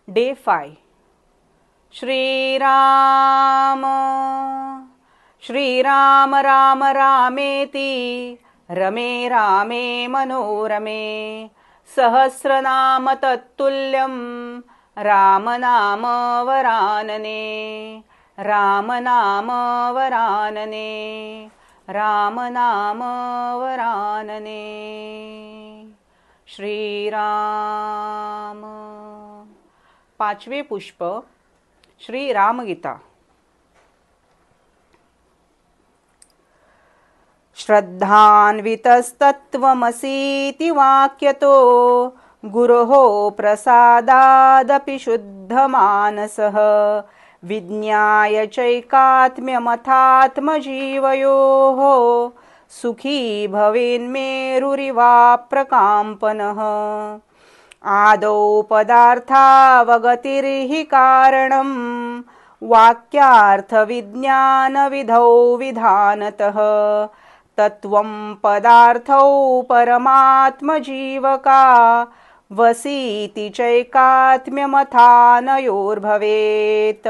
Day 5. Shriram Shriram Ram रामेति रमे रामे मनोरमे सहस्रनाम तत्तुल्यं रामनाम वरानने रामनाम वरानने रामनाम वरानने. श्रीराम. 5वे पुष्प श्री रामगीता. श्रद्धान्वितस्तत्त्वमसीति वाक्यतो गुरोः प्रसादादपि शुद्धमानसः विज्ञाय चैकात्म्यमथात्मजीवयोः सुखी भवेन्मेरुरिवाप्रकाम्पनः. आदौ पदार्थावगतिर्हि कारणं वाक्यार्थविज्ञानविधौ विधानतः तत्त्वं पदार्थौ परमात्मजीवका वसीति चैकात्म्यमथानयोर्भवेत्.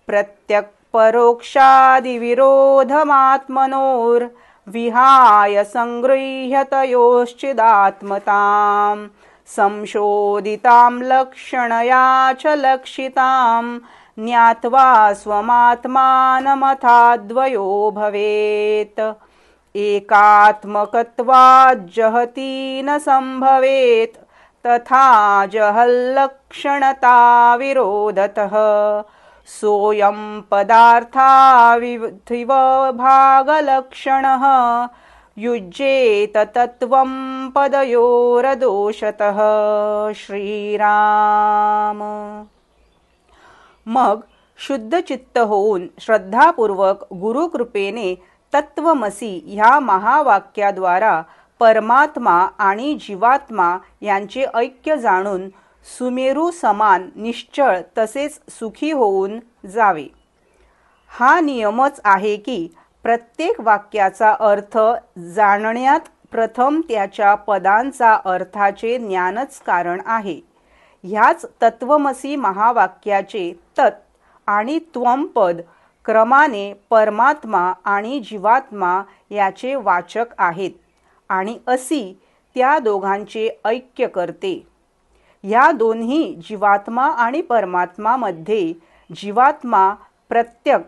प्रत्यक्परोक्षादिविरोधमात्मनोर्विहाय सङ्गृह्यतयोश्चिदात्मतां संशोधितां लक्षणया च लक्षितां ज्ञात्वा स्वमात्मानमथाद्वयो भवेत्. एकात्मकत्वाज्जहति न संभवेत् तथा जहल्लक्षणता विरोधतः. सोऽयं पदार्थाविभागलक्षणः युज्येत तत्त्वं पदयोरदोषतः. श्रीराम. मग शुद्ध चित्त होऊन श्रद्धापूर्वक गुरुकृपेने तत्वमसी ह्या महावाक्याद्वारा परमात्मा आणि जीवात्मा यांचे ऐक्य जाणून सुमेरू समान निश्चळ तसेच सुखी होऊन जावे. हा नियमच आहे की प्रत्येक वाक्याचा अर्थ जाणण्यात प्रथम त्याच्या पदांचा अर्थाचे ज्ञानच कारण आहे. ह्याच तत्वमसी महावाक्याचे तत् आणि त्वम पद क्रमाने परमात्मा आणि जीवात्मा याचे वाचक आहेत आणि असी त्या दोघांचे ऐक्य करते. या दोन्ही जीवात्मा आणि परमात्मा मध्ये जीवात्मा प्रत्यक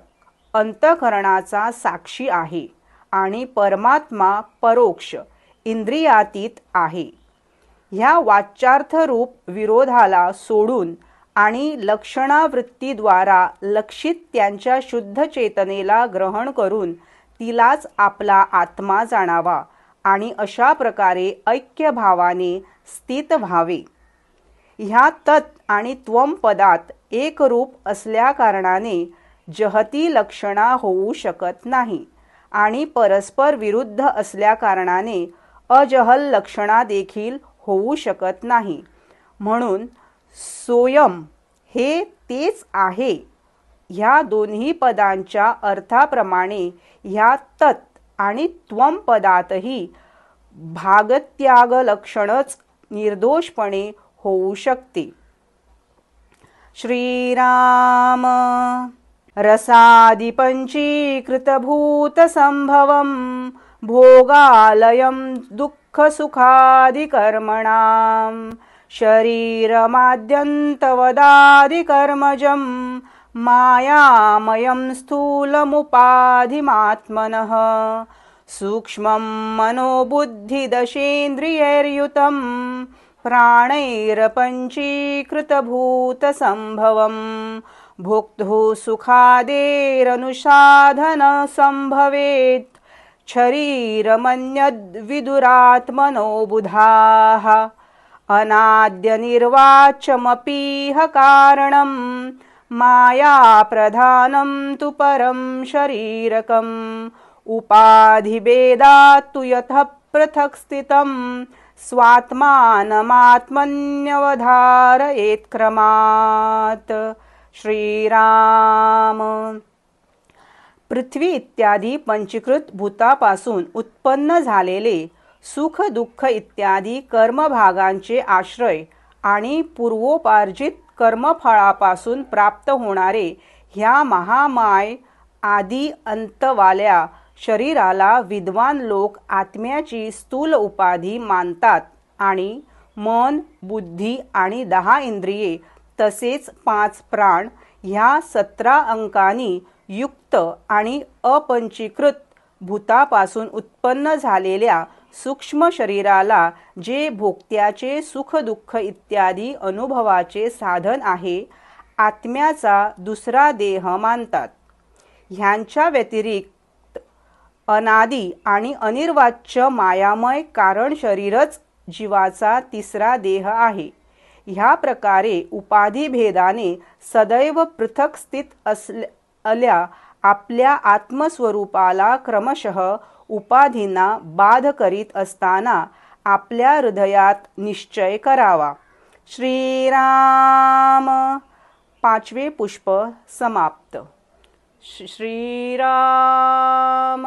अंतःकरणाचा साक्षी आहे आणि परमात्मा परोक्ष इंद्रियातीत आहे. ह्या वाच्यार्थ रूप विरोधाला सोडून आणि लक्षणावृत्तीद्वारा लक्षित त्यांच्या शुद्ध चेतनेला ग्रहण करून तिलाच आपला आत्मा जाणावा आणि अशा प्रकारे ऐक्यभावाने स्थित व्हावे. ह्या तत् आणि त्वम पदात एक रूप असल्या कारणाने जहती लक्षणा होऊ शकत नाही आणि परस्पर विरुद्ध असल्या कारणाने अजहल लक्षणा देखील होऊ शकत नाही. म्हणून सोयम हे तेच आहे. ह्या दोन्ही पदांच्या अर्थाप्रमाणे ह्या तत् आणि त्वम पदातही भागत्याग लक्षणच निर्दोषपणे होऊ शकते. श्रीराम. रसादिपंचीकृतभूतसंभवं भोगालयं दुःखसुखादिकर्मणां शरीरमाद्यन्तवदादिकर्मजं मायामयं स्थूलमुपाधिमात्मनः सूक्ष्मं मनोबुद्धिदशेन्द्रियैर्युतं प्राणैरपञ्चीकृतभूतसंभवं भोक्तुः सुखादेरनुसाधनसंभवेत् शरीरमन्यद्विदुरात्मनो बुधाः. अनाद्यनिर्वाच्यमपीह कारणं मायाप्रधानं तु परं शरीरकम् उपाधिभेदात्तु यतः पृथक् स्थितं स्वात्मानमात्मन्यवधारयेत् क्रमात्. श्रीराम. पृथ्वी इत्यादी पंचीकृत भूतापासून उत्पन्न झालेले सुख दुःख इत्यादी कर्मभागांचे आश्रय आणि पूर्वोपार्जित कर्मफळापासून प्राप्त होणारे ह्या महामाय आदी अंतवाल्या शरीराला विद्वान लोक आत्म्याची स्थूल उपाधी मानतात आणि मन, बुद्धी आणि 10 इंद्रिये तसेच 5 प्राण ह्या 17 अंकांनी युक्त आणि अपंचीकृत भूतापासून उत्पन्न झालेल्या सूक्ष्म शरीराला जे भोक्त्याचे सुख दुःख इत्यादी अनुभवाचे साधन आहे आत्म्याचा दुसरा देह मानतात. ह्यांच्या व्यतिरिक्त अनादी आणि अनिर्वाच्य मायामय कारण शरीरच जीवाचा तिसरा देह आहे. ह्या प्रकारे उपाधिभेदाने सदैव पृथक स्थित असलेल्या आपल्या आत्मस्वरूपाला क्रमशः उपाधींना बाध करीत असताना आपल्या हृदयात निश्चय करावा. श्रीराम. 5वे पुष्प समाप्त. श्रीराम.